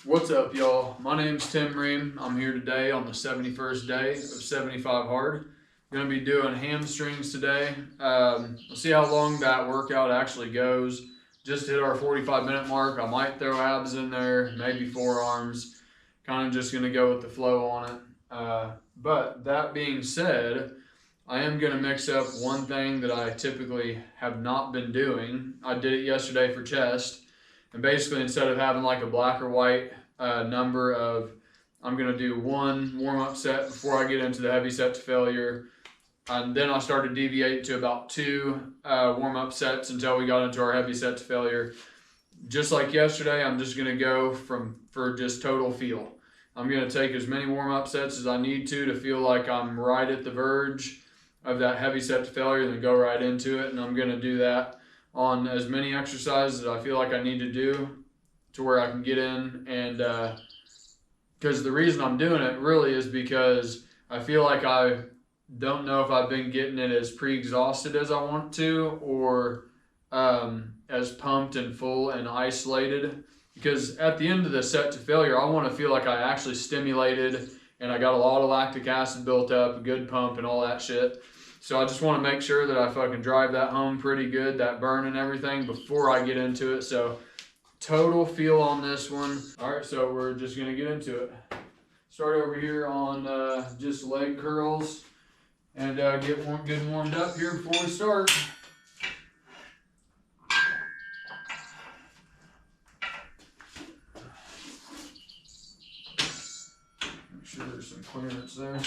What's up, y'all? My name's Tim Ream. I'm here today on the 71st day of 75 Hard. I'm going to be doing hamstrings today. We'll see how long that workout actually goes. Just hit our 45-minute mark. I might throw abs in there, maybe forearms. Kind of just going to go with the flow on it. But that being said, I am going to mix up one thing that I typically have not been doing. I did it yesterday for chest. And basically, instead of having like a black or white number of, I'm going to do one warm-up set before I get into the heavy set to failure. And then I started to deviate to about two warm-up sets until we got into our heavy set to failure. Just like yesterday, I'm just going to go for just total feel. I'm going to take as many warm-up sets as I need to feel like I'm right at the verge of that heavy set to failure and then go right into it. And I'm going to do that on as many exercises as I feel like I need to do to where I can get in. And because the reason I'm doing it really is because I feel like I don't know if I've been getting it as pre-exhausted as I want to, or as pumped and full and isolated. Because at the end of the set to failure, I want to feel like I actually stimulated and I got a lot of lactic acid built up, a good pump and all that shit. So I just want to make sure that I fucking drive that home pretty good, that burn and everything, before I get into it. So total feel on this one. All right, so we're just going to get into it. Start over here on just leg curls and get good warmed up here before we start. Make sure there's some clearance there.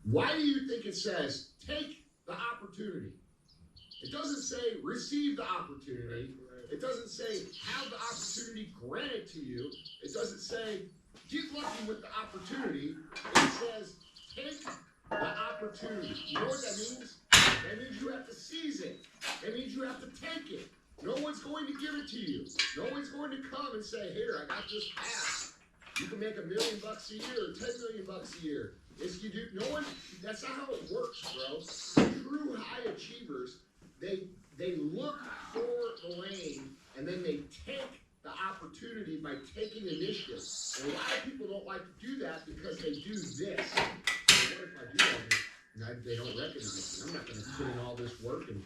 Why do you think it says, take the opportunity? It doesn't say, receive the opportunity. It doesn't say, have the opportunity granted to you. It doesn't say, get lucky with the opportunity. It says, take the opportunity. You know what that means? That means you have to seize it. That means you have to take it. No one's going to give it to you. No one's going to come and say, here, I got this pass. You can make $1 million a year or $10 million a year. If you do, no one, that's not how it works, bro. True high achievers, they look for the lane and then they take the opportunity by taking initiative. And a lot of people don't like to do that because they do this. So what if I do that? And they don't recognize me. I'm not going to put in all this work and,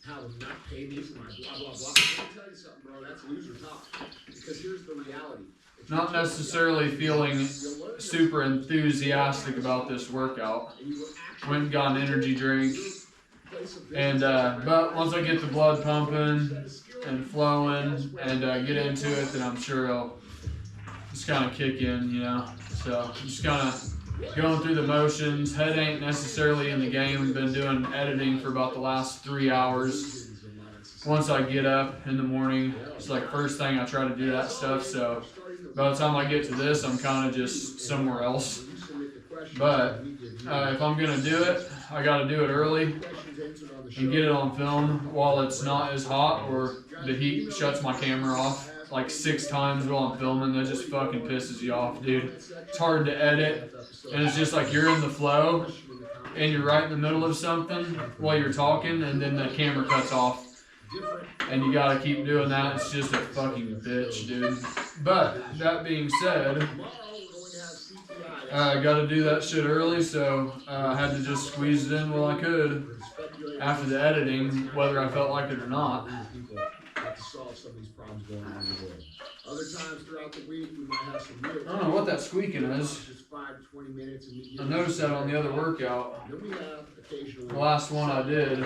have them not pay me for my blah, blah, blah. Let me tell you something, bro. That's loser talk. Because here's the reality. Not necessarily feeling super enthusiastic about this workout. Went and got an energy drink. And but once I get the blood pumping and flowing and get into it, then I'm sure it'll just kind of kick in, So just kind of going through the motions. Head ain't necessarily in the game. We've been doing editing for about the last 3 hours. Once I get up in the morning, it's like first thing I try to do that stuff. So by the time I get to this, I'm kind of just somewhere else. But if I'm going to do it, I got to do it early and get it on film while it's not as hot, or the heat shuts my camera off like 6 times while I'm filming. That just fucking pisses you off, dude. It's hard to edit, and it's just like you're in the flow and you're right in the middle of something while you're talking, and then the camera cuts off. And you gotta keep doing that. It's just a fucking bitch, dude. But that being said, I gotta do that shit early, so I had to just squeeze it in while I could after the editing, whether I felt like it or not. Other times throughout the week, we might have some real. I don't know what that squeaking is. I noticed that on the other workout. The last one I did.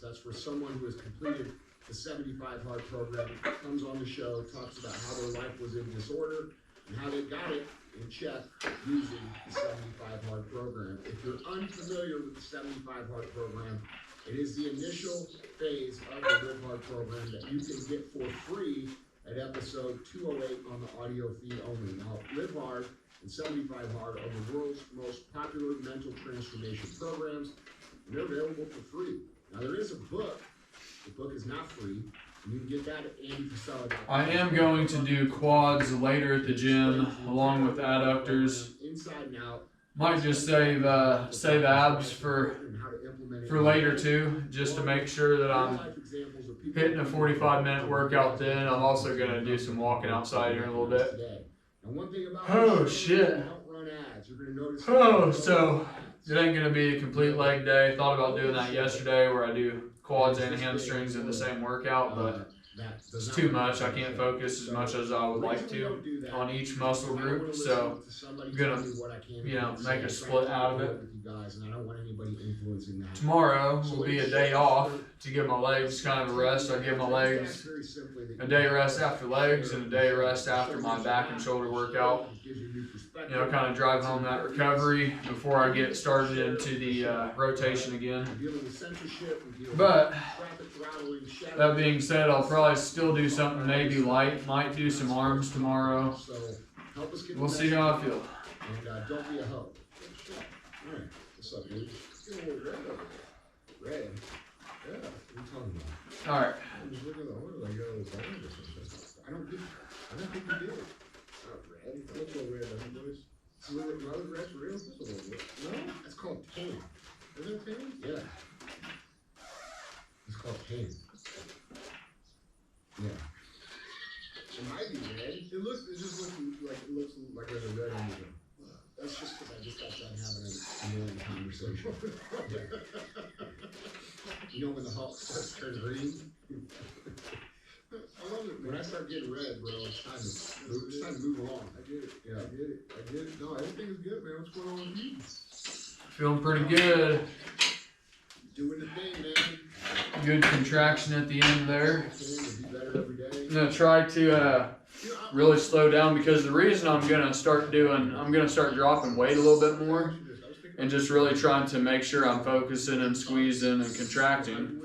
That's for someone who has completed the 75 Hard program, comes on the show, talks about how their life was in disorder and how they got it in check using the 75 Hard program. If you're unfamiliar with the 75 Hard program, it is the initial phase of the Live Hard program that you can get for free at episode 208 on the audio feed only. Now, Live Hard and 75 Hard are the world's most popular mental transformation programs. And they're available for free. Now there is a book. The book is not free. You can get that at AndyPasella.com. I am going to do quads later at the gym, along with adductors. Inside and out. Might just save abs for later too, just to make sure that I'm hitting a 45-minute workout. Then I'm also gonna do some walking outside here in a little bit. Oh shit! Oh, so it ain't gonna be a complete leg day. Thought about doing that yesterday, where I do quads and hamstrings in the same workout, but it's too much. I can't focus as much as I would like to on each muscle group, so I'm gonna, make a split out of it. Tomorrow will be a day off to give my legs kind of a rest. I give my legs a day rest after legs and a day rest after my back and shoulder workout. Kind of drive home that recovery before I get started into the rotation again. But that being said, I'll probably still do something maybe light. Might do some arms tomorrow. We'll see how I feel. And don't be a hoe. Alright, what's up, dude? Get a little red over there. Red? Yeah, what are you talking about? Alright. I'm just looking at the oil. I got a little band or something. I don't think you did. Not red. It looks a little red, doesn't it, boys? It's a little red. No, red's real. It's a little red. No? That's called tan. Isn't it tan? Yeah. It's called tan. Yeah. It might be red. It just looks like there's a red undertone. That's just because I just got done having a million conversation. When the Hulk starts turning green? I love it. When I start getting red, bro, it's time to move along. I get it. Yeah. I get it. No, everything is good, man. What's going on with you? Feeling pretty good. Doing the thing, man. Good contraction at the end there. Be better every day. I'm gonna try to really slow down, because the reason I'm gonna start dropping weight a little bit more and just really trying to make sure I'm focusing and squeezing and contracting.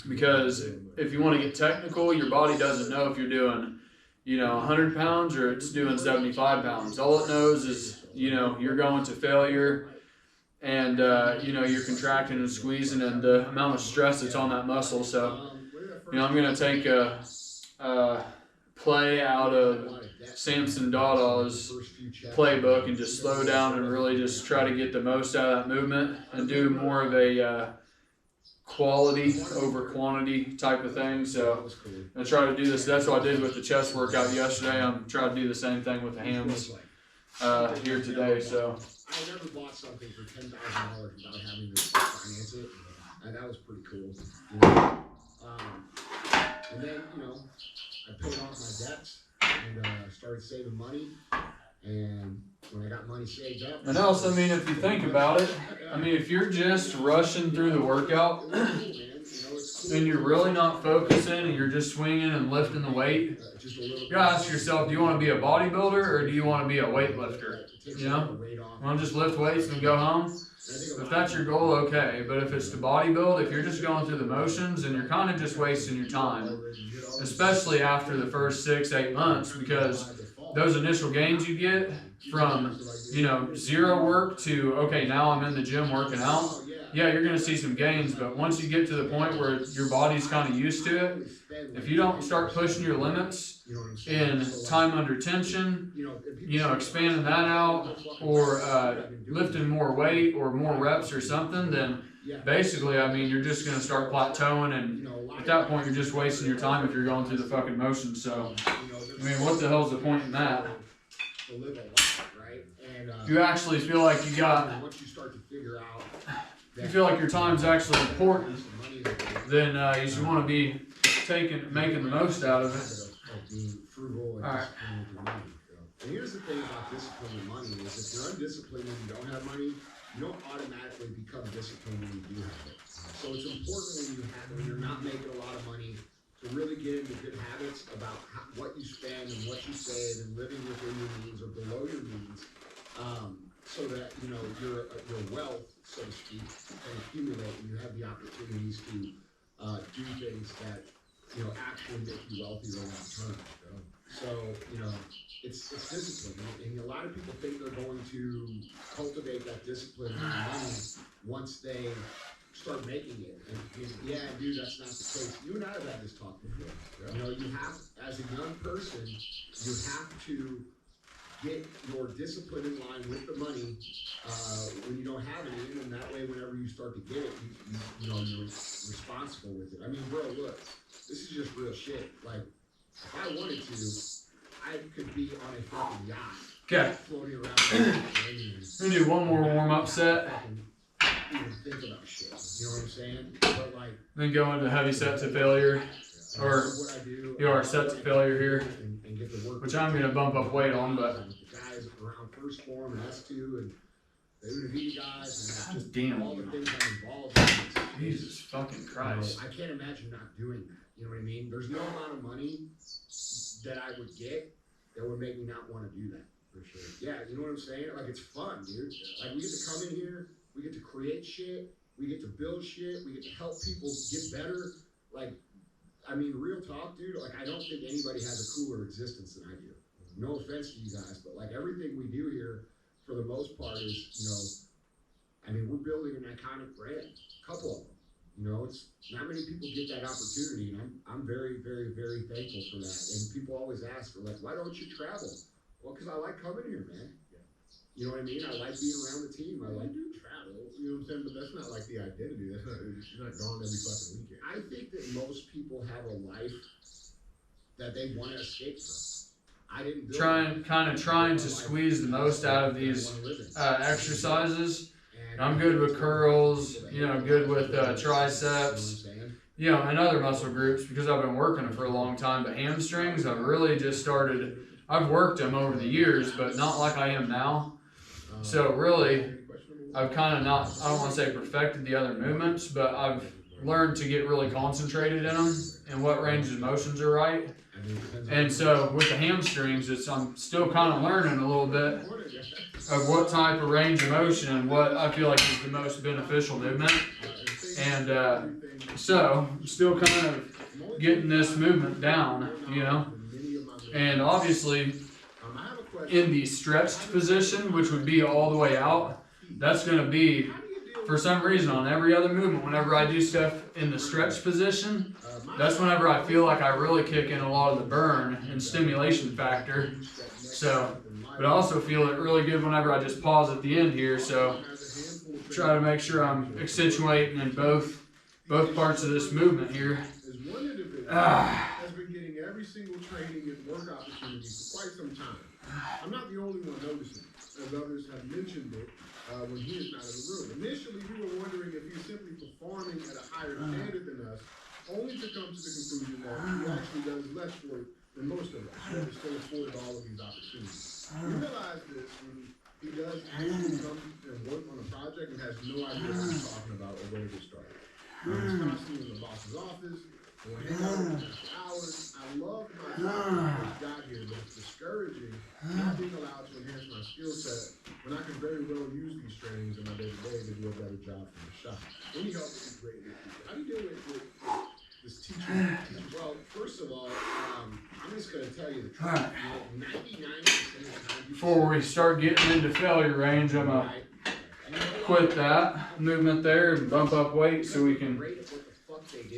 Because if you want to get technical, your body doesn't know if you're doing 100 pounds or it's doing 75 pounds. All it knows is you're going to failure, and you're contracting and squeezing, and the amount of stress that's on that muscle. So I'm gonna take a play out of Samson Dada's playbook and just slow down and really just try to get the most out of that movement and do more of a quality over quantity type of thing. So I'm gonna try to do this. That's what I did with the chest workout yesterday. I'm trying to do the same thing with the hams here today. So I never bought something for $10,000 without having to finance it, and that was pretty cool. And then I paid off my debts and started saving money. And when I got money saved up, and else, if you think about it, if you're just rushing through the workout and you're really not focusing and you're just swinging and lifting the weight, you gotta ask yourself, do you want to be a bodybuilder or do you want to be a weightlifter? Want to just lift weights and go home? If that's your goal, okay. But if it's to bodybuild, if you're just going through the motions, and you're kind of just wasting your time, especially after the first 6-8 months, because those initial gains you get from, zero work to, okay, now I'm in the gym working out. Yeah, you're going to see some gains, but once you get to the point where your body's kind of used to it, if you don't start pushing your limits in time under tension, expanding that out, or lifting more weight or more reps or something, then basically, you're just going to start plateauing, and at that point, you're just wasting your time if you're going through the fucking motions. So, what the hell's the point in that? If you actually feel like you feel like your time's actually important, then you should want to be making the most out of it. Alright. And here's the thing about discipline and money is if you're undisciplined and you don't have money, you don't automatically become disciplined when you do have it. So it's important when you're not making a lot of money to really get into good habits about what you spend and what you save and living within your means or below your means, so that your wealth, so to speak, can accumulate and you have the opportunities to do things that actually make you wealthier long term. So, you know, it's discipline. And a lot of people think they're going to cultivate that discipline and money once they start making it. And yeah, dude, that's not the case. You and I have had this talk before. Yeah. You know, you have, as a young person, you have to get your discipline in line with the money when you don't have any, and that way, whenever you start to get it, you know, you're responsible with it. I mean, bro, look, this is just real shit. Like, if I wanted to, I could be on a fucking yacht. Okay. Floating around. We're gonna do one more warm-up set. Even think about shit. You know what I'm saying? But like, then go into heavy set to failure, or our set to failure here, and get the work, which I'm gonna bump up weight on, but the guys around first form and S2 and the UDV guys and just damn all the you. things I'm involved in. Jesus fucking Christ. I can't imagine not doing that. You know what I mean? There's no amount of money that I would get that would make me not want to do that. For sure. Yeah, you know what I'm saying? Like, it's fun, dude. Like, we get to come in here, we get to create shit, we get to build shit, we get to help people get better. Like, I mean, real talk, dude, like, I don't think anybody has a cooler existence than I do. No offense to you guys, but like, everything we do here, for the most part, is, you know, I mean, we're building an iconic brand. A couple of them. You know, it's not many people get that opportunity, and I'm very, very, very thankful for that. And people always ask, like, why don't you travel? Well, because I like coming here, man. Yeah. You know what I mean? I like being around the team. I like to travel. You know what I'm saying? But that's not like the identity. That's not, you're not gone every fucking weekend. I think that most people have a life that they want to escape from. I didn't trying to squeeze the most out of these exercises. I'm good with curls, you know, good with triceps, you know, and other muscle groups because I've been working them for a long time. But hamstrings, I've really just started. I've worked them over the years, but not like I am now. So really, I've kind of not, I don't want to say perfected the other movements, but I've learned to get really concentrated in them and what ranges of motions are right. And so with the hamstrings, I'm still kind of learning a little bit of what type of range of motion and what I feel like is the most beneficial movement. And so I'm still kind of getting this movement down, you know. And obviously in the stretched position, which would be all the way out, that's going to be, for some reason, on every other movement, whenever I do stuff in the stretched position, that's whenever I feel like I really kick in a lot of the burn and stimulation factor. So, but I also feel it really good whenever I just pause at the end here. So try to make sure I'm accentuating in both parts of this movement here. Has been getting every single training and work opportunity for quite some time. I'm not the only one noticing, as others have mentioned it when he is not in the room. Initially, we were wondering if he's simply performing at a higher standard than us, only to come to the conclusion that he actually does less work than most of us, yet is still afforded all of these opportunities. We realize this when he does actually come and work on a project and has no idea what he's talking about or where to start. He's constantly in the boss's office, or hang out after hours. I love my job when I first got here, but it's discouraging not being allowed to enhance my skill set when I can very well use these trainings in my day-to-day to do a better job for the shop. Any help would be great. How do you deal with this teaching? Well, first of all, I'm just going to tell you the truth. Right. 99% of the time, before we start getting into failure range, I'm going to quit that movement there and bump up weight so we can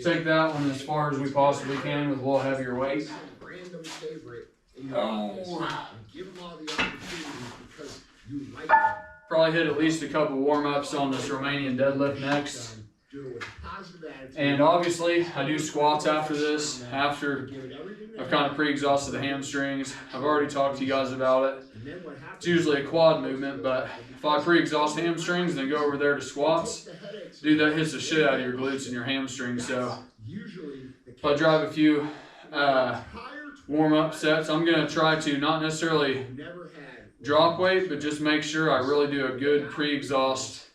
take that one as far as we possibly can with a little heavier weight. Probably hit at least a couple warm-ups on this Romanian deadlift next. And obviously, I do squats after this, after I've kind of pre-exhausted the hamstrings. I've already talked to you guys about it. It's usually a quad movement, but if I pre-exhaust hamstrings and then go over there to squats, dude, that hits the shit out of your glutes and your hamstrings. So if I drive a few warm-up sets, I'm going to try to not necessarily drop weight, but just make sure I really do a good pre-exhaust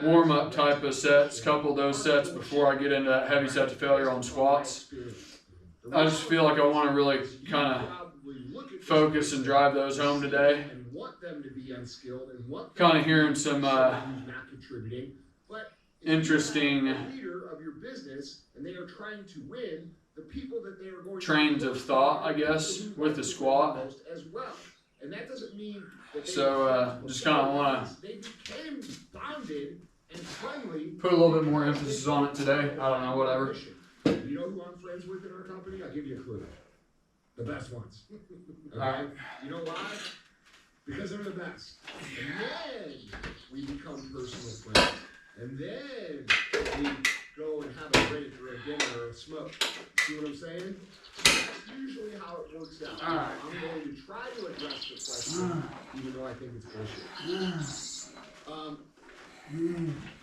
warm-up type of sets, couple of those sets before I get into that heavy set to failure on squats. I just feel like I want to really kind of focus and drive those home today. Kind of hearing some interesting leader of your business, and they are trying to win. the people that they are going trains to of thought, I guess, with the squat. as well. And that doesn't mean that they So just kind of want they became bonded and friendly. Put a little bit more emphasis on it today. I don't know, whatever. You know who I'm friends with in our company? I'll give you a clue. The best ones. Okay? All right. You know why? Because they're the best. And then we become personal friends. And then we go and have a drink or a dinner or a smoke. See what I'm saying? That's usually how it works out. All right. I'm going to try to address the question, even though I think it's bullshit.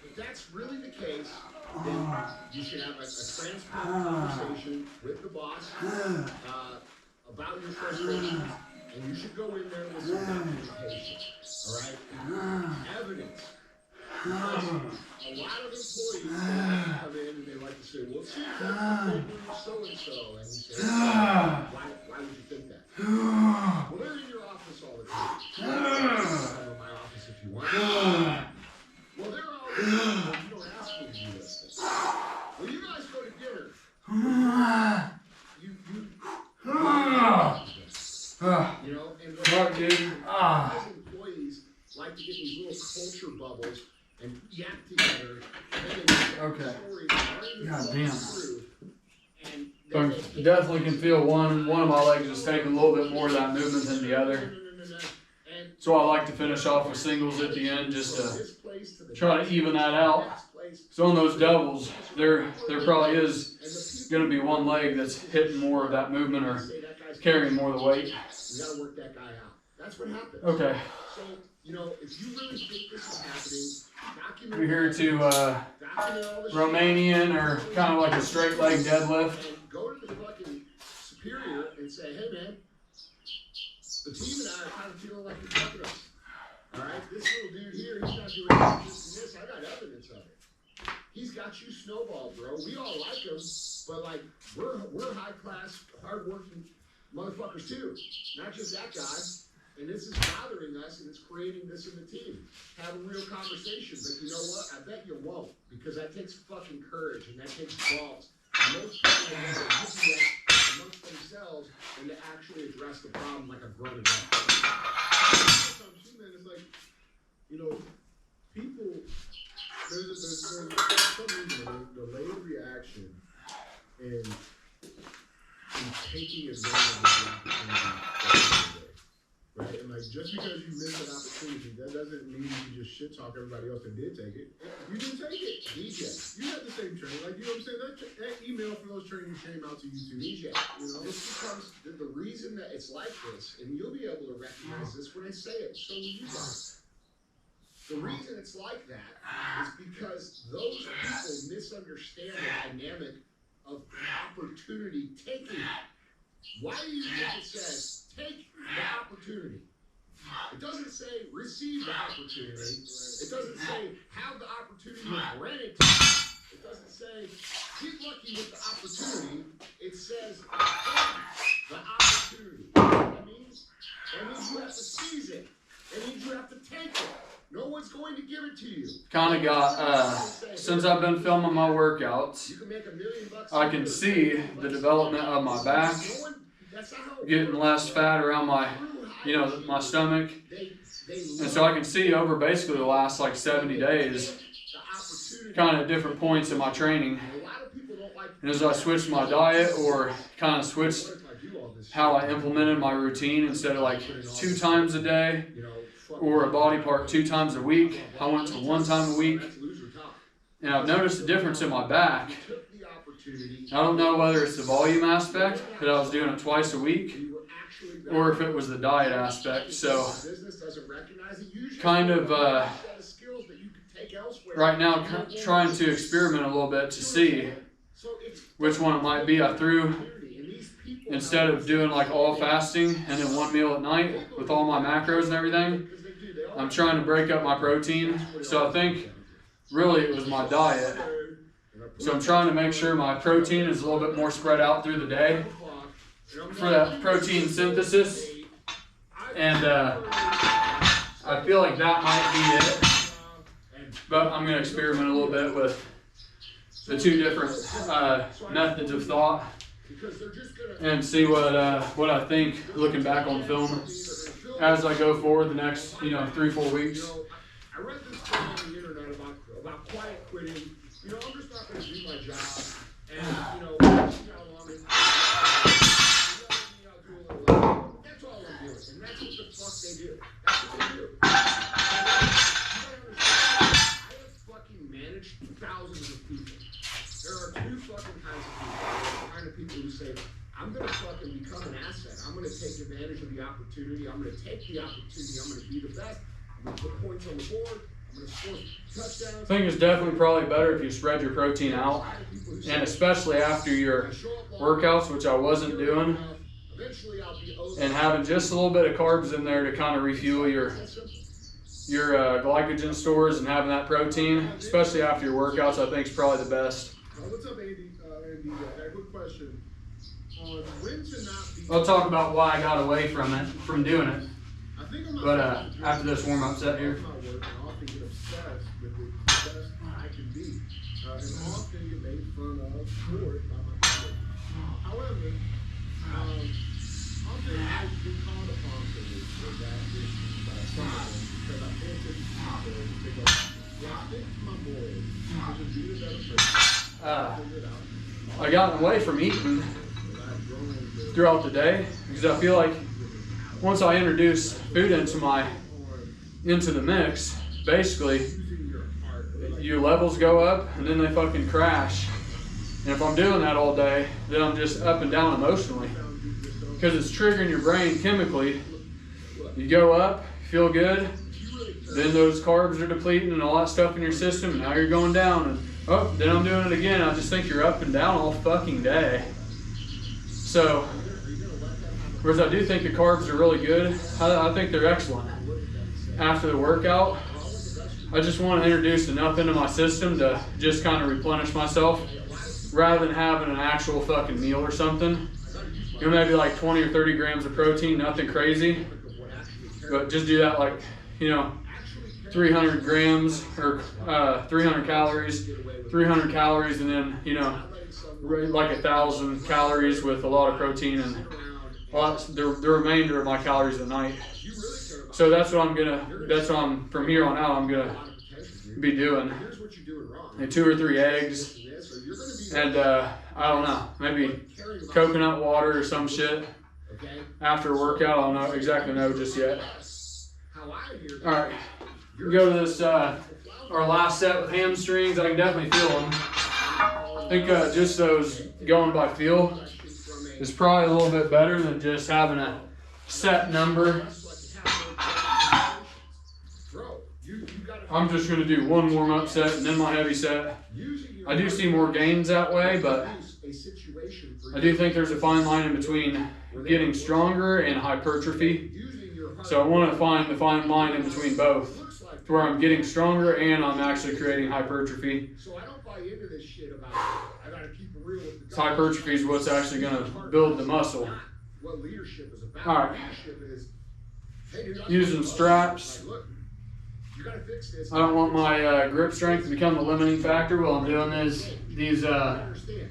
If that's really the case, then you should have a transparent conversation with the boss about your frustrations, and you should go in there with some documentation, all right? Evidence. A lot of employees come in and they like to say, well, see, that's so-and-so, and you say, why would you think that? Well, they're in your office all the time. You can come in my office if you want. Well, they're all in your office. You don't ask me to do this. Well, you guys go to dinner. You know, and what employees like to get these little culture bubbles and yak together, and then stories God damn. and I definitely can feel one of my legs is taking a little bit more of that movement than the other. So I like to finish off with singles at the end just to try to even that out. So on those doubles, there probably is going to be one leg that's hitting more of that movement or carrying more of the weight. We gotta work that guy out. That's what happens. Okay. So, you know, if you really think this is happening, document We're here to document all the Romanian or kind of like a straight leg deadlift. and go to the fucking superior and say, hey man, the team and I are kind of feeling like you're fucking us. Alright, this little dude here, he's not doing this and this. I got evidence of it. He's got you snowballed, bro. We all like him, but like we're high class, hard working motherfuckers too. Not just that guy. And this is bothering us and it's creating this in the team. Have a real conversation, but you know what? I bet you won't, because that takes fucking courage and that takes balls. And most people are rather do that amongst themselves than to actually address the problem like a grown adult. Sometimes too, man, it's like, you know, people, there's for some reason, the delayed reaction and taking advantage of the opportunity. Right? And like, just because you missed an opportunity, that doesn't mean you just shit talk everybody else that did take it. You didn't take it. DJ. You had the same training. Like, you know what I'm saying? That email from those trainings came out to you too. DJ. You know? This becomes the reason that it's like this, and you'll be able to recognize this when I say it, so will you guys. The reason it's like that is because those people misunderstand the dynamic of opportunity taking. Why do you think it says take the opportunity? It doesn't say receive the opportunity. It doesn't say have the opportunity granted to you. It doesn't say get lucky with the opportunity. It says take the opportunity. That means you have to seize it. That means you have to take it. No one's going to give it to you. Kind of got, since I've been filming my workouts, You can make $1 million. I can see the development of my back, getting less fat around my, you know, my stomach. And so I can see over basically the last like 70 days, kind of different points in my training. And as I switched my diet or kind of switched how I implemented my routine, instead of like 2 times a day or a body part 2 times a week, I went to 1 time a week. And I've noticed a difference in my back. I don't know whether it's the volume aspect, that I was doing it twice a week, or if it was the diet aspect. So kind of right now trying to experiment a little bit to see which one it might be. I threw, instead of doing like all fasting and then 1 meal at night with all my macros and everything, I'm trying to break up my protein. So I think really it was my diet. So I'm trying to make sure my protein is a little bit more spread out through the day for that protein synthesis. And I feel like that might be it. But I'm going to experiment a little bit with the 2 different methods of thought. Because they're just gonna and see what I think looking back on film as I go forward the next 3-4 weeks. You know, I read this thing on the internet about quiet quitting. You know, I'm just not gonna do my job, and see how long it. I'll do a little later. That's all I'm doing, and that's what the fuck they do. That's what they do. You gotta understand, I have fucking managed thousands of people. There are two fucking kinds of people. There are the kind of people who say, I'm going to fucking become an asset. I'm going to take advantage of the opportunity. I'm going to take the opportunity. I'm going to be the best. I'm going to put points on the board. I'm going to score touchdowns. I think it's definitely probably better if you spread your protein out, and especially after your workouts, which I wasn't doing, and having just a little bit of carbs in there to kind of refuel your glycogen stores, and having that protein, especially after your workouts, I think is probably the best. What's up, Andy? Andy, I got a quick question. On when to not be... I'll talk about why I got away from doing it. I think I'm not But after this warm-up set here. my work, I often get obsessed with the best I can be. And often get made fun of for it by my colleagues. However, often I've been called upon for that issue by some of them because I pay attention to them. They go, well, I think my boys should be the better person. Figure it out. I got away from eating throughout the day because I feel like once I introduce food into the mix, basically your levels go up and then they fucking crash. And if I'm doing that all day, then I'm just up and down emotionally because it's triggering your brain chemically. You go up, feel good, then those carbs are depleting and all that stuff in your system, and now you're going down, and oh, then I'm doing it again. I just think you're up and down all fucking day. So, whereas I do think the carbs are really good, I think they're excellent. After the workout, I just want to introduce enough into my system to just kind of replenish myself rather than having an actual fucking meal or something. Maybe like 20 or 30 grams of protein, nothing crazy, but just do that like, 300 grams or 300 calories, and then, like 1,000 calories with a lot of protein and the remainder of my calories at night. So that's what from here on out, I'm gonna be doing. Like 2 or 3 eggs, and I don't know, maybe coconut water or some shit after a workout. I don't exactly know just yet. All right, we go to this our last set with hamstrings. I can definitely feel them. I think just those going by feel is probably a little bit better than just having a set number. I'm just going to do one warm-up set and then my heavy set. I do see more gains that way, but I do think there's a fine line in between getting stronger and hypertrophy. So I want to find the fine line in between both, to where I'm getting stronger and I'm actually creating hypertrophy. So I don't buy into this shit about I gotta keep it real with the Hypertrophy is what's actually going to build the muscle. What leadership is about. All right. Leadership is, hey, dude, Using straps. like, look, you gotta fix this. I don't want my grip strength to become the limiting factor while I'm doing these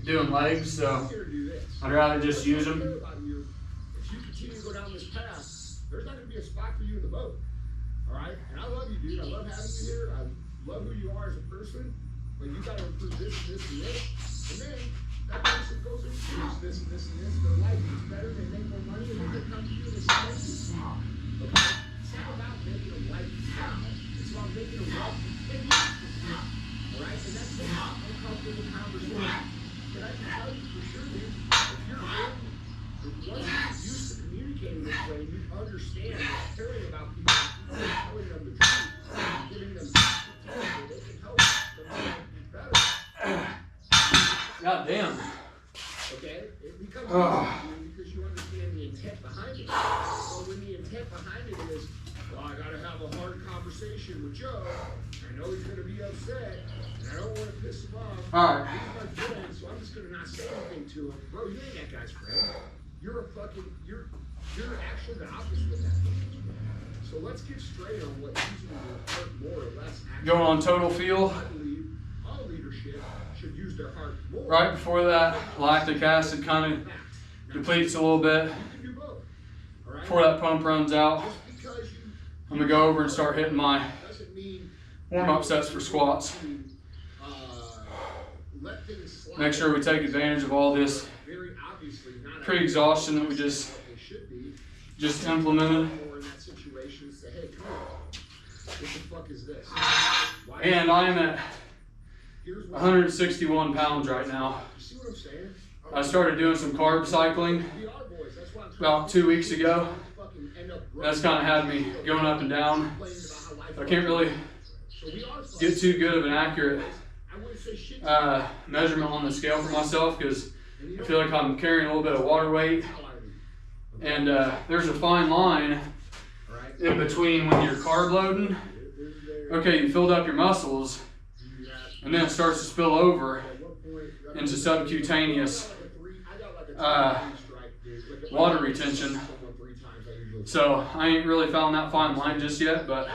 doing legs, so I'd rather just use them. If you continue to go down this path, there's not gonna be a spot for you in the boat. All right, and I love you, dude. I love having you here. I love who you are as a person, but you gotta improve this, and this, and then that person goes and improves this, and this. Their life is better. They make more money, and then they come to you and they say thank you. Okay, it's not about making a life now. It's about making a wealth and all right, and that's an uncomfortable conversation. But I can tell you for sure, dude, if you're once you're used to communicating this way, you understand that caring about people, telling them the truth, giving them so they can help them be better. God damn. Okay? It becomes easier because you understand the intent behind it. So when the intent behind it is, well, I gotta have a hard conversation with Joe. I know he's gonna be upset, and I don't want to piss him off. All right. He's my friend, so I'm just gonna not say anything to him. Bro, you ain't that guy's friend. You're actually the opposite of that. So let's get straight on what usually will hurt more or less. Going on total feel. I believe all leadership shit should use their heart more. Right before that, lactic acid kind of depletes a little bit. You can do both. All right? Before that pump runs out, Just because you I'm gonna go over and start hitting my doesn't mean warm-up sets for squats. Let things slide. Make sure we take advantage of all this Very obviously not pre-exhaustion that we just implemented. Or in that situation, say, hey, come on, what the fuck is this? Why And I am at here's what 161 pounds right now. you see what I'm saying? I started doing some carb cycling We are boys. That's why I'm about 2 weeks ago. fucking end up That's kind of had me going up and down. complaining about how life I can't really so we are get too good of an accurate I wouldn't say shit measurement on the scale for myself because I feel like I'm carrying a little bit of water weight. And there's a fine line in between when you're carb loading. Okay, you filled up your muscles, and then it starts to spill over into subcutaneous water retention. So I ain't really found that fine line just yet, but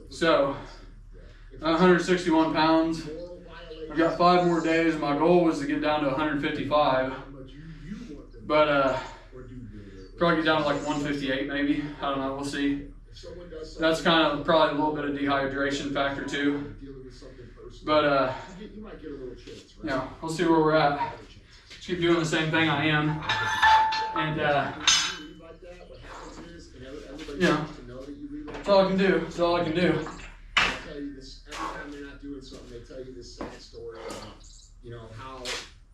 so 161 pounds. I've got 5 more days. My goal was to get down to 155, but probably get down to like 158 maybe. I don't know, we'll see. That's kind of probably a little bit of dehydration factor too. But yeah, we'll see where we're at. Just keep doing the same thing I am. And yeah, that's all I can do. That's all I can do. Tell you this every time they're not doing something. They tell you this sad story about, you know, how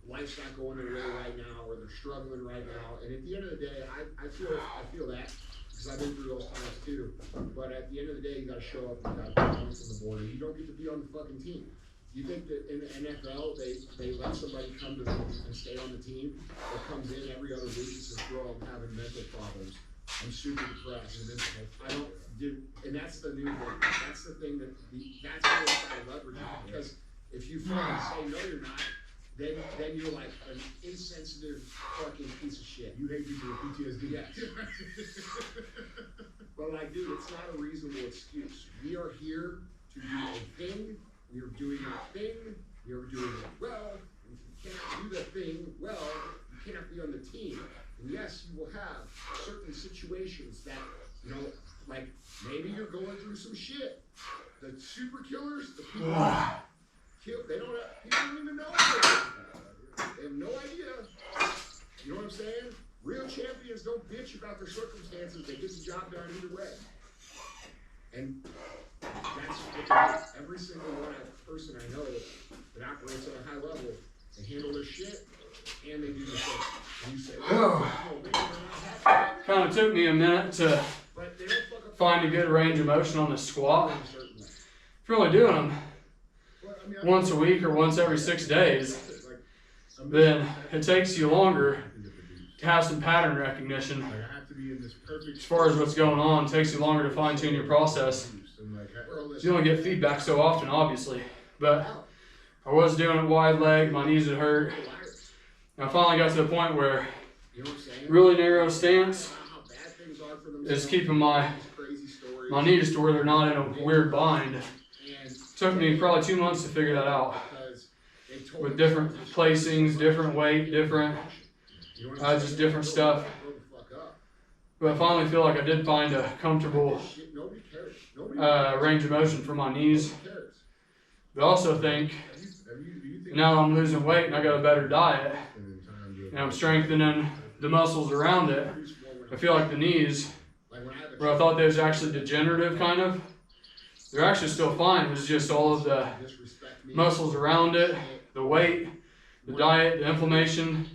life's not going their way right now, or they're struggling right now. And at the end of the day, I feel that because I've been through those times too. But at the end of the day, you got to show up and you got to put points on the board. And you don't get to be on the fucking team. You think that in the NFL they let somebody come to them and stay on the team that comes in every other week and says, "Bro, I'm having mental problems. I'm super depressed." I don't do, and that's the new thing. That's the thing that's how they try to leverage it. Because if you fucking say no, you're not, then you're like an insensitive fucking piece of shit. You hate people with PTSD. Yes. But like, dude, it's not a reasonable excuse. We are here to do a thing. We are doing a thing. We are doing it well. And if you can't do the thing well, you cannot be on the team. And yes, you will have certain situations that, you know, like maybe you're going through some shit. The super killers, the people that kill, people don't even know. They have no idea. You know what I'm saying? Real champions don't bitch about their circumstances. They get the job done either way. And that's what every single person I know that operates at a high level, they handle their shit and they do the thing. And you say, Kind of took me a minute to find a good range of motion on the squat. If you're only doing them once a week or once every 6 days, then it takes you longer to have some pattern recognition. As far as what's going on, it takes you longer to fine tune your process. You only get feedback so often, obviously, but I was doing it wide leg, my knees would hurt. And I finally got to the point where really narrow stance is keeping my knees to where they're not in a weird bind. It took me probably 2 months to figure that out. With different placings, different weight, just different stuff. But I finally feel like I did find a comfortable range of motion for my knees. But I also think now I'm losing weight and I got a better diet and I'm strengthening the muscles around it, I feel like the knees, where I thought they was actually degenerative kind of, they're actually still fine. It was just all of the muscles around it, the weight, the diet, the inflammation,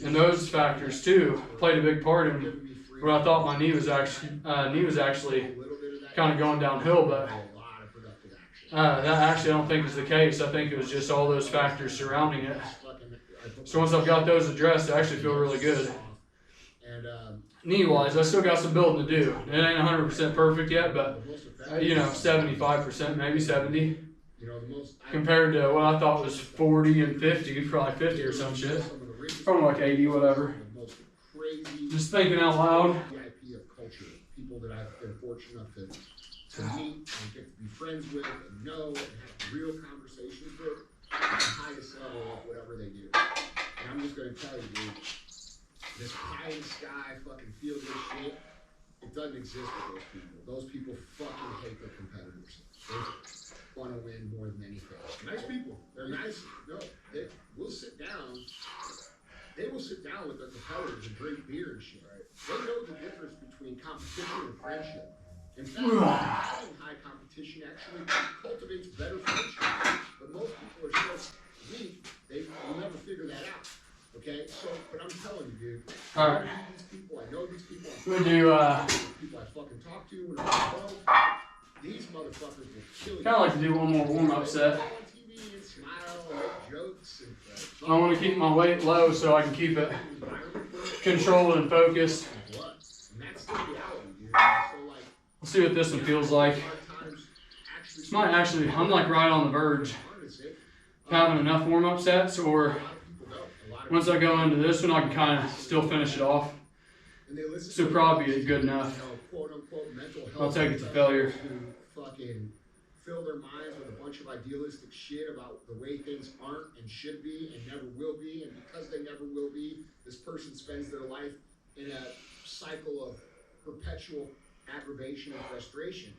and those factors too played a big part in where I thought my knee was actually kind of going downhill, but that actually I don't think is the case. I think it was just all those factors surrounding it. So once I've got those addressed, I actually feel really good. Knee-wise, I still got some building to do. It ain't 100% perfect yet, but 75%, maybe 70. Compared to what I thought was 40 and 50, probably 50 or some shit. Probably like 80, whatever. Just thinking out loud. People that I've been fortunate enough to to meet and get to be friends with and know and have real conversations with at the highest level of whatever they do. And I'm just gonna tell you, dude, this pie in the sky fucking feel good shit, it doesn't exist with those people. Those people fucking hate their competitors. They want to win more than anything. Nice people. They're nice. No, they will sit down. They will sit down with their competitors and drink beer and shit. Right? They know the difference between competition and friendship. In fact, having high competition actually cultivates better friendship. But most people are so weak, they will never figure that out. Okay, so, but I'm telling you, dude. All right. I know these people. We do, people I fucking talk to when I'm on the phone. These motherfuckers will kill you. kind of like to do one more warm-up set. I want to keep my weight low so I can keep it controlled and focused. We'll see what this one feels like. This might actually, I'm like right on the verge of having enough warm-up sets, or once I go into this one, I can kind of still finish it off. This would probably be good enough. I'll take it to failure. Fucking fill their minds with a bunch of idealistic shit about the way things aren't and should be and never will be, and because they never will be, this person spends their life in a cycle of perpetual aggravation and frustration.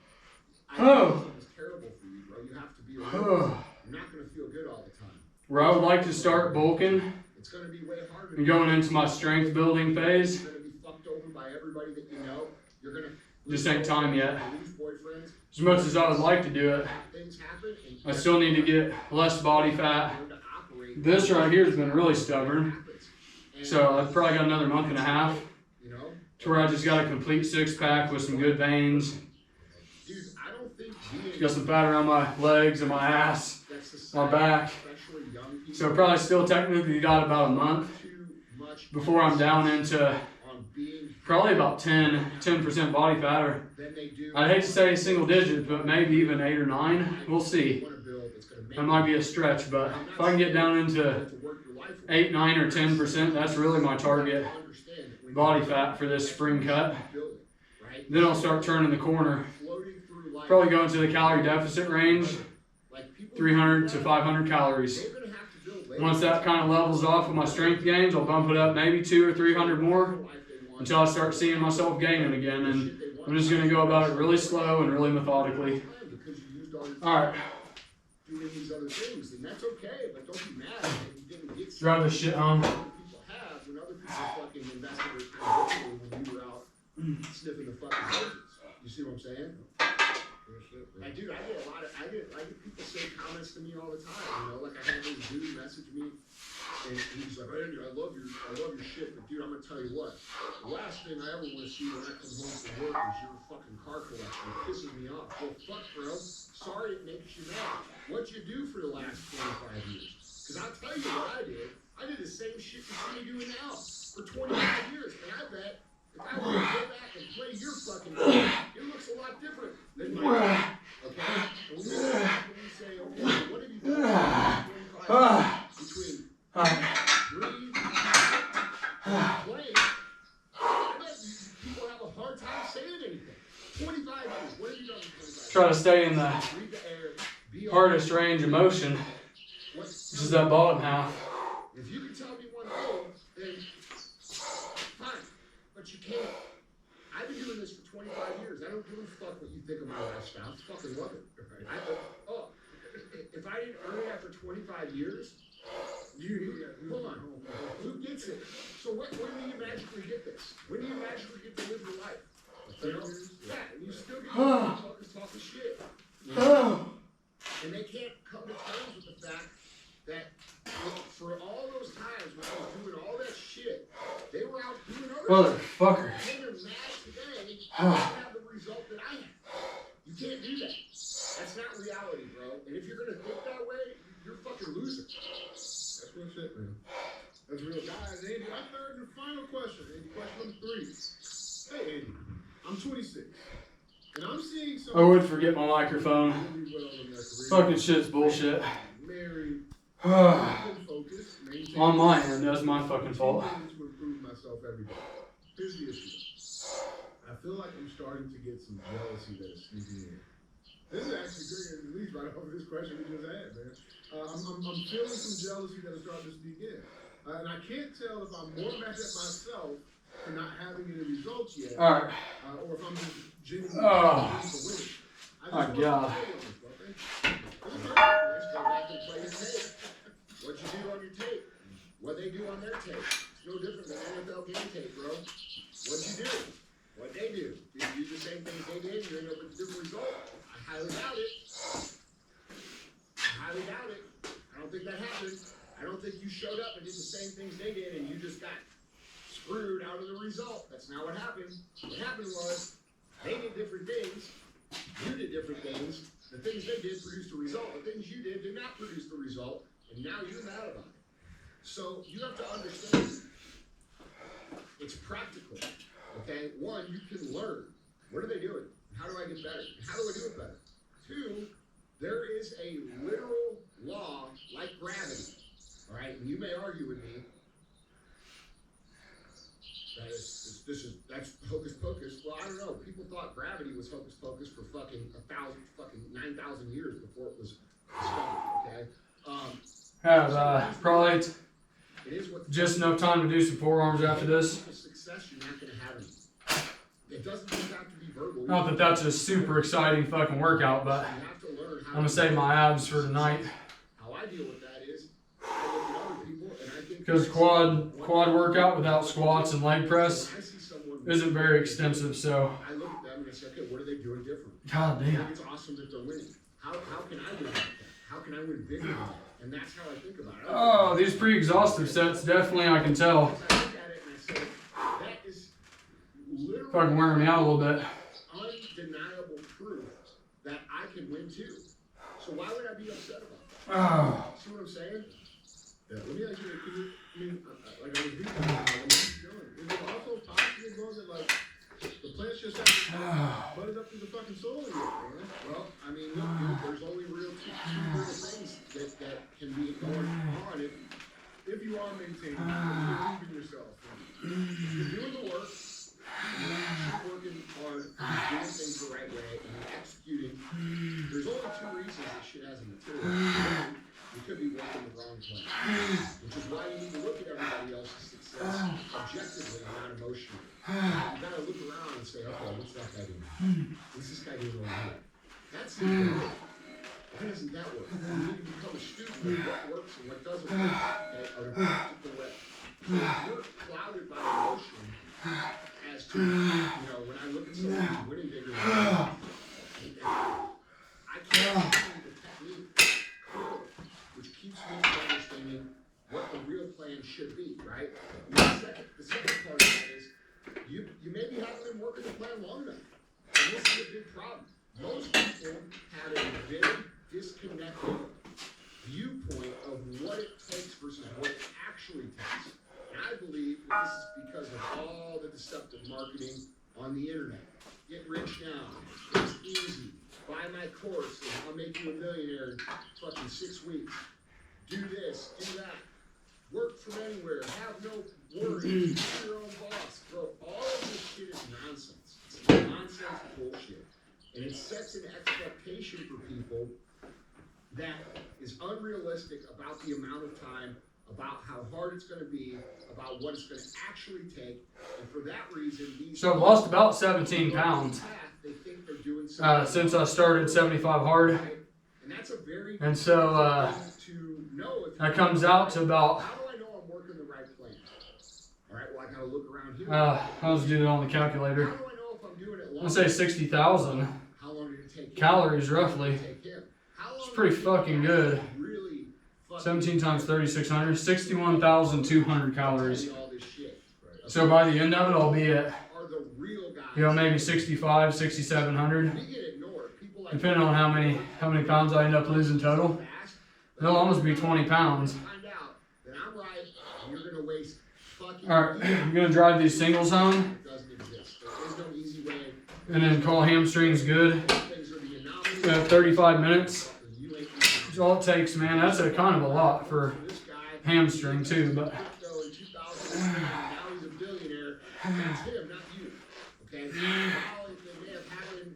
I know it's terrible for you, bro. You have to be aware. You're not going to feel good all the time. Where I would like to start bulking It's going to be way harder. and going into my strength building phase. You're going to be fucked over by everybody that you know. You're going to Just ain't time yet. lose boyfriends. As much as I would like to do it, Things happen. I still need to get less body fat. This right here has been really stubborn. So I've probably got another month and a half to where I just got a complete six-pack with some good veins. Got some fat around my legs and my ass, my back. So I probably still technically got about a month before I'm down into probably about 10% body fat, or I'd hate to say single digits, but maybe even 8 or 9. We'll see. That might be a stretch, but if I can get down into 8, 9, or 10%, that's really my target body fat for this spring cut. Then I'll start turning the corner. Probably go into the calorie deficit range, 300 to 500 calories. Once that kind of levels off with my strength gains, I'll bump it up maybe 200 or 300 more until I start seeing myself gaining again. And I'm just going to go about it really slow and really methodically. All right. Drive this shit home. You see what I'm saying? Dude, I get people say comments to me all the time, like I had this dude message me, and he's like, Andy, I love your shit, but dude, I'm gonna tell you what, the last thing I ever want to see when I come home from work is your fucking car collection. It pisses me off. Well, fuck, bro. Sorry it makes you mad. What'd you do for the last 25 years? Because I'll tell you what I did. I did the same shit you see me doing now for 25 years, and I bet if I were to go back and play your fucking game, it looks a lot different than mine. Okay? And when you say, okay, what have you done between breathe and play? I bet people have a hard time saying anything. 25 years, what have you done in 25 years? Try to stay in the hardest range of motion, which is that bottom half. If you can tell me one thing, then fine. But you can't. I've been doing this for 25 years. I don't give a fuck what you think of my lifestyle. I fucking love it. If I didn't earn it after 25 years, hold on. Who gets it? So when do you magically get this? When do you magically get to live your life? Yeah, and you still get motherfuckers talking shit. And they can't come to terms with the fact that for all those times when I was doing all that shit, they were out doing other shit. Motherfucker. And they're mad today to have the result that I have. You can't do that. That's not reality, bro. And if you're gonna think that way, you're fucking losing. That's real shit, man. That's real. Guys, Andy, our third and final question. Andy, question number 3. Hey, Andy, I'm 26. And I'm seeing some. I would forget my microphone. Really well in their career. Fucking shit's bullshit. Married. Focused. On my end, that's my fucking fault. To improve myself every day. Here's the issue. I I feel like I'm starting to get some jealousy that is sneaking in. This is actually good, at least right off of this question we just had, man. I'm feeling some jealousy that is starting to sneak in. And I can't tell if I'm more mad at myself for not having any results yet, All right. or if I'm just genuinely Oh. to win. My God. Let's go back and play the tape. What you do on your tape? What they do on their tape? It's no different than NFL game tape, bro. What'd you do? What they do? Did you do the same things they did? You end up with a different result? I highly doubt it. I highly doubt it. I don't think that happened. I don't think you showed up and did the same things they did and you just got screwed out of the result. That's not what happened. What happened was they did different things. You did different things. The things they did produced a result. The things you did not produce the result. And now you're mad about it. So you have to understand it's practical. Okay? One, you can learn. What are they doing? How do I get better? How do I do it better? Two, there is a literal law like gravity. All right? And you may argue with me. That's hocus pocus. Well, I don't know. People thought gravity was hocus pocus for fucking 9,000 years before it was discovered. Okay. Have probably It is what just enough time to do some forearms after this. Success, you're not going to have any. It doesn't just have to be verbal. Not that that's a super exciting fucking workout, but You have to learn how I'm gonna save my abs for tonight. How I deal with that is I look at other people and I think Because quad workout without squats and leg press when I see someone isn't very extensive, so I look at them and I say, okay, what are they doing different? god I damn. think it's awesome that they're winning. How can I win like that? How can I win bigger than that? And that's how I think about it. Oh, these pre-exhaustive sets, definitely I can tell. I look at it and I say, that is literally Fucking wearing me out a little bit. undeniable proof that I can win too. So why would I be upset about that? Oh. See what I'm saying? Yeah, let me ask you, like I was reading, is it also possible, bro, that like the plants just haven't butted up through the fucking soil yet, man? Well, I mean, look, dude, there's only two real things that can be going on If you are maintaining, if you're believing yourself, if you're doing the work, you're actually working hard, you're doing things the right way, and you're executing. There's only two reasons this shit hasn't materialized. You could be working the wrong plan, which is why you need to look at everybody else's success objectively and not emotionally. You gotta look around and say, okay, what's that guy doing? What's this guy doing over here? That's the work. Why doesn't that work? You need to become a student of what works and what doesn't work, okay, on a practical way. So if you're clouded by emotion as to, when I look at someone who's winning bigger than me, I can't see the technique clearly, which keeps me from understanding what the real plan should be, right? And the second part of that is you maybe haven't been working the plan long enough. And this is a big problem. Most people have a very disconnected viewpoint of what it takes versus what it actually takes. And I believe that this is because of all the deceptive marketing on the internet. Get rich now. It's easy. Buy my course and I'll make you a millionaire in fucking 6 weeks. Do this, do that. Work from anywhere. Have no worries. Be your own boss. Bro, all of this shit is nonsense. It's nonsense bullshit. And it sets an expectation for people that is unrealistic about the amount of time, about how hard it's going to be, about what it's going to actually take. And for that reason, So I've lost about 17 pounds they think they're doing since I started 75 hard. And that's a very And so to know if that comes out to about, how do I know I'm working the right plan? All right, well, I got to look around here. I was doing it on the calculator. How do I know if I'm doing it long? I'll say 60,000 How long did it take him? calories roughly. Take him? How long It's pretty did it fucking good. really fucking 17 times 3,600, 61,200 calories. tell you all this shit? So by the end of it, I'll be at, Are the real guys? maybe 65, 6,700, We get ignored. People like depending on how many pounds I end up losing total. fast, but It'll almost be 20 pounds. find out that I'm right, and you're gonna waste fucking. All right, I'm gonna drive these singles home, It doesn't exist. There is no easy way. and then call hamstrings good. Things are the anomaly. 35 minutes. You ain't That's all it takes, man. That's a kind of a lot for this guy. hamstring too, but Crypto in 2007, now he's a billionaire. That's him, not you. Okay? And while they may have happened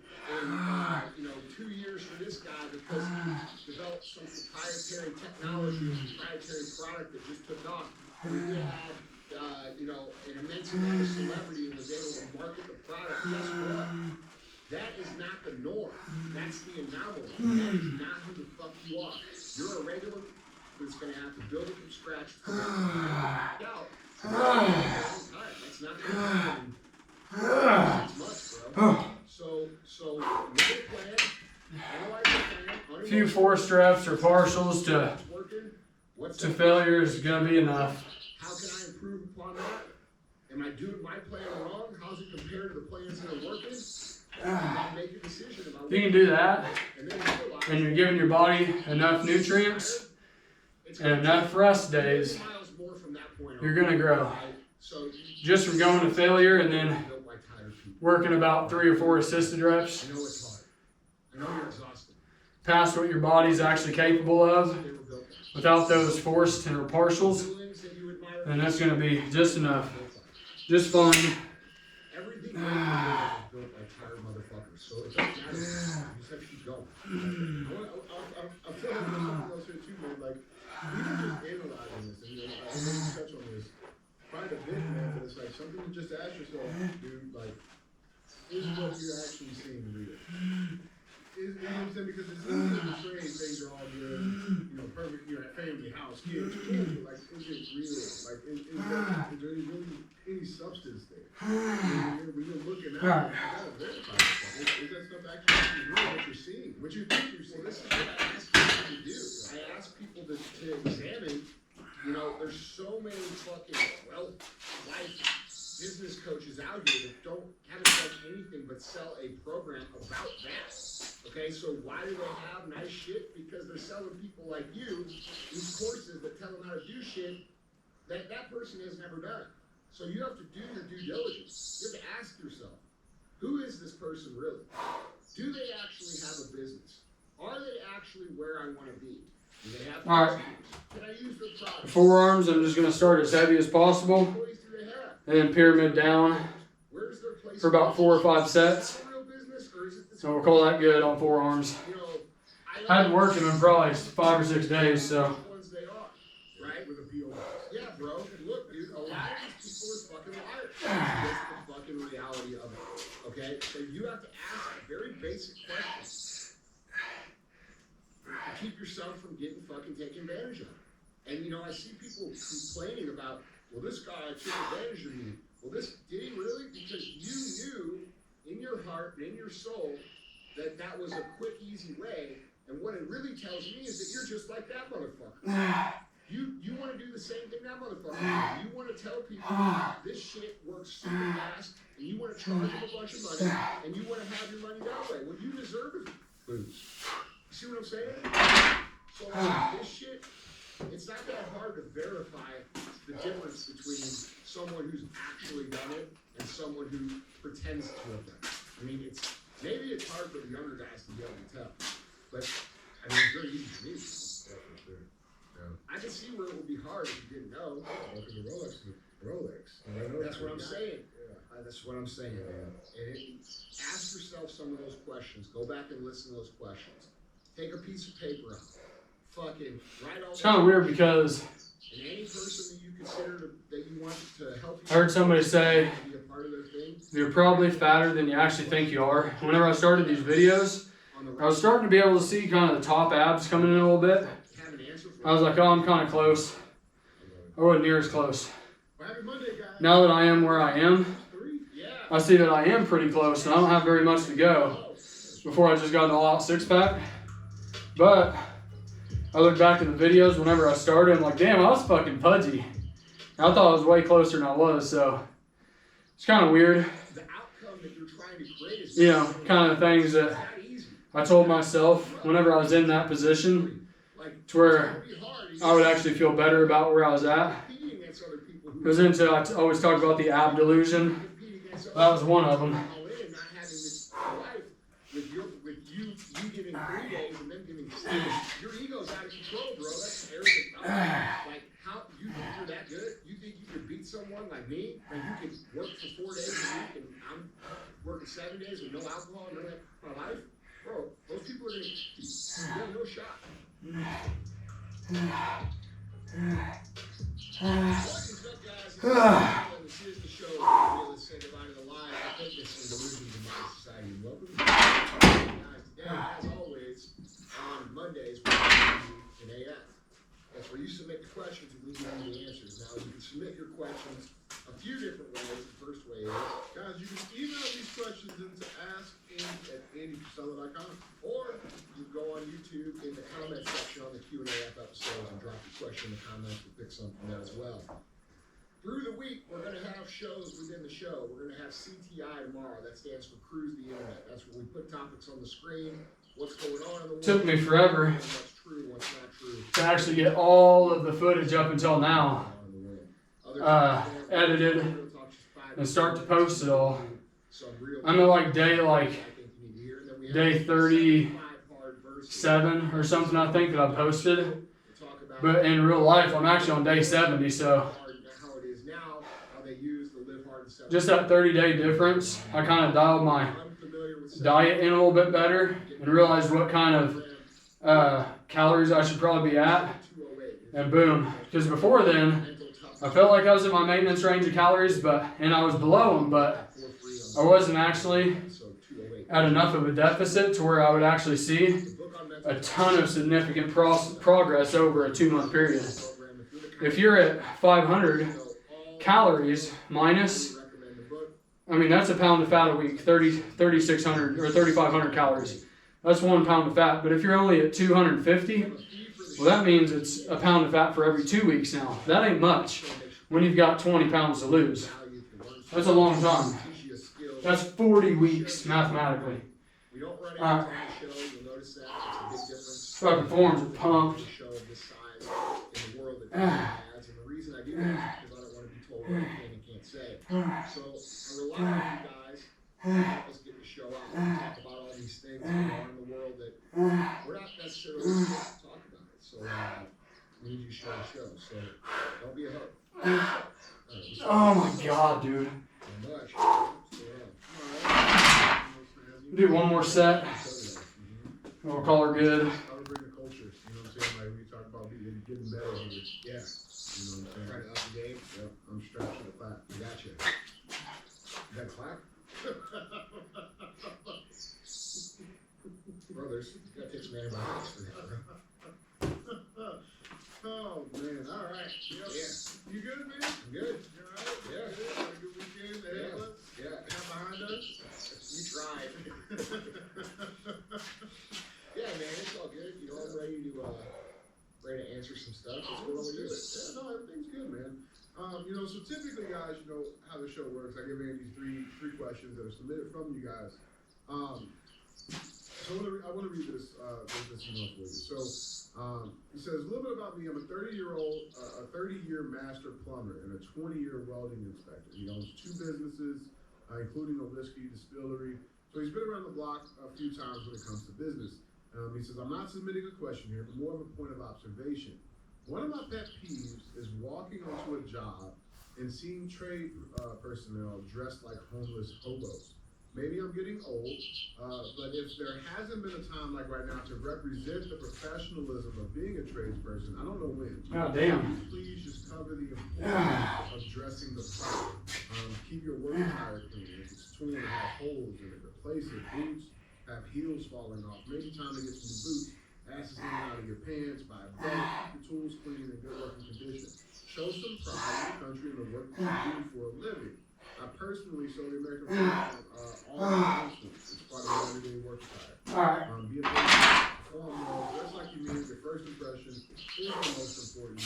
in 2 years for this guy because he developed some proprietary technology, a proprietary product that just took off, we may have an immense amount of celebrity and was able to market the product. Guess what? That is not the norm. That's the anomaly. That is not who the fuck you are. You're a regular that's going to have to build it from scratch. Out. That's not going to happen in 6 months, bro. So make a plan. Analyze the plan. A few forced reps or partials to failure is going to be enough. How can I improve upon that? Am I doing my plan wrong? How's it compared to the plans that are working? Make a decision about If you can do that, and you're giving your body enough nutrients and enough rest days, you're going to grow. Just from going to failure and then working about 3 or 4 assisted reps past what your body's actually capable of without those forced or partials, then that's going to be just enough. Just fine. Everything built by tired motherfuckers, so it doesn't matter. You just have to keep going. I feel like there's something else here too, man. Like, even just analyzing this, and I want to touch on this quite a bit, man, but it's like something to just ask yourself, dude, like, is what you're actually seeing real? You know what I'm saying? Because it's easy to portray things are all good, perfect, you're at family, house, kids, cool, but like, is it real? Like, is there really any substance there? When you're looking at it, you gotta verify stuff. Is that stuff actually real, what you're seeing? What you think you're seeing? Well, this is what I ask people to do. I ask people to examine, there's so many fucking life business coaches out here that haven't done anything but sell a program about that. Okay, so why do they have nice shit? Because they're selling people like you these courses that tell them how to do shit that person has never done. So you have to do your due diligence. You have to ask yourself, who is this person really? Do they actually have a business? Are they actually where I want to be? Do they have customers? Can I use their product? Forearms, I'm just going to start as heavy as possible and then pyramid down for about 4 or 5 sets. So we'll call that good on forearms. I haven't worked them in probably 5 or 6 days, so. Yeah, bro. Look, dude, a lot of these people are fucking liars. That's the fucking reality of it. Okay? So you have to ask very basic questions to keep yourself from getting fucking taken advantage of. And I see people complaining about, well, this guy took advantage of me. Well, did he really? Because you knew in your heart and in your soul that was a quick, easy way. And what it really tells me is that you're just like that motherfucker. You want to do the same thing that motherfucker does. You want to tell people this shit works super fast, and you want to charge them a bunch of money, and you want to have your money that way. Well, you deserve it. You see what I'm saying? So this shit, it's not that hard to verify the difference between someone who's actually done it and someone who pretends to have done it. I mean, maybe it's hard for the younger guys to be able to tell, but I mean, it's very easy for me. Yeah, for sure. Yeah. I can see where it would be hard if you didn't know. Welcome to Rolex. That's what I'm saying. Yeah. That's what I'm saying, man. And ask yourself some of those questions. Go back and listen to those questions. Take a piece of paper out. Fucking write all. It's kind of weird because and any person that you consider that you want to help you. I heard somebody say be a part of their thing. You're probably fatter than you actually think you are. Whenever I started these videos, I was starting to be able to see kind of the top abs coming in a little bit. I was like, oh, I'm kind of close. I wasn't near as close. Now that I am where I am, I see that I am pretty close, and I don't have very much to go before I just got an all-out six-pack. But I look back at the videos whenever I started, I'm like, damn, I was fucking pudgy. I thought I was way closer than I was, so it's kind of weird. Kind of things that I told myself whenever I was in that position to where I would actually feel better about where I was at. Goes into, I always talk about the ab delusion. That was one of them. Your ego's out of control, bro. That's arrogant. Like, how you think you're that good? You think you could beat someone like me, and you can work for 4 days a week, and working 7 days with no alcohol, none of that for my life, bro, those people are gonna eat you. You have no shot. What is up, guys? This is the show where we say goodbye to the lies, the fitness, and delusions of modern society. And welcome, guys. Today, as always, on Mondays, we're an AF. That's where you submit the questions and we give you the answers. Now, you can submit your questions a few different ways. The first way is, Guys, you can email these questions into ask@andypasella.com. or you go on YouTube in the comment section on the Q&A episodes and drop your question in the comments. We'll pick something from that as well. Through the week, we're going to have shows within the show. We're going to have CTI tomorrow. That stands for Cruise the Internet. That's where we put topics on the screen. What's going on in the world. Took me forever What's true, what's not true. to actually get all of the footage up until now edited and start to post it all. I'm at like day 37 or something, I think, that I posted. But in real life, I'm actually on day 70, so just that 30-day difference, I kind of dialed my diet in a little bit better and realized what kind of calories I should probably be at, and boom. Because before then, I felt like I was in my maintenance range of calories, and I was below them, but I wasn't actually at enough of a deficit to where I would actually see a ton of significant progress over a 2-month period. If you're at 500 calories minus, I mean, that's a pound of fat a week, 3,600 or 3,500 calories. That's 1 pound of fat. But if you're only at 250, well, that means it's a pound of fat for every 2 weeks now. That ain't much when you've got 20 pounds to lose. That's a long time. That's 40 weeks mathematically. My performance are pumped. So I rely on you guys to help us get the show out and talk about all these things that are in the world that we're not necessarily supposed to talk about it. So we need you to share the show. So don't be a hoe. Oh my God, dude. Do one more set. We'll call her good. I would bring the culture. You know what I'm saying? Like, we talk about getting better here. Yeah. You know what I'm saying? Trying to up the game. Yep, I'm strapped to the clap. I got you. You got a clap? Brothers, you gotta take some antibiotics for that, bro. Oh, man. All right. Yep. Yeah. You good, man? I'm good. You all right? Yeah. Good. Had a good weekend ahead of us? Yeah. Not behind us? We tried. Yeah, man, it's all good. You know, I'm ready to answer some stuff. What's going on with you? Yeah, no, everything's good, man. You know, so typically, guys, you know how the show works. I give Andy three questions that are submitted from you guys. So I want to read this email for you. So it says a little bit about me. I'm a 30-year master plumber and a 20-year welding inspector. He owns 2 businesses, including a whiskey distillery. So he's been around the block a few times when it comes to business. He says, I'm not submitting a question here, but more of a point of observation. One of my pet peeves is walking onto a job and seeing trade personnel dressed like homeless hobos. Maybe I'm getting old, but if there hasn't been a time like right now to represent the professionalism of being a tradesperson, I don't know when. God damn. Please just cover the importance of dressing the part. Keep your work attire clean. If it's torn, have holes in it, replace it. Boots have heels falling off. Maybe time to get some new boots. Asses in and out of your pants, buy a belt, keep your tools clean and in good working condition. Show some pride in the country and the work you do for a living. I personally show the American flag all the announcements. It's part of my everyday work attire. Alright. Be a person, perform well, dress like you mean. Your first impression is the most important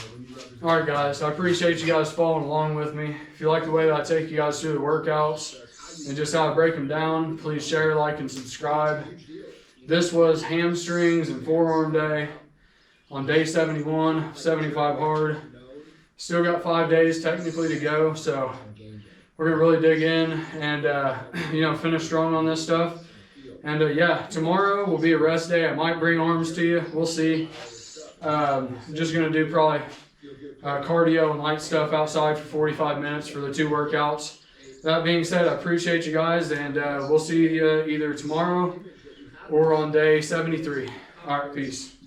when you represent. Alright, guys, I appreciate you guys following along with me. If you like the way that I take you guys through the workouts and just how I break them down, please share, like, and subscribe. This was hamstrings and forearm day on day 71, 75 hard. Still got 5 days technically to go, so we're gonna really dig in and finish strong on this stuff. And yeah, tomorrow will be a rest day. I might bring arms to you. We'll see. I'm just gonna do probably cardio and light stuff outside for 45 minutes for the 2 workouts. that being said, I appreciate you guys, and we'll see you either tomorrow or on day 73. All right, peace.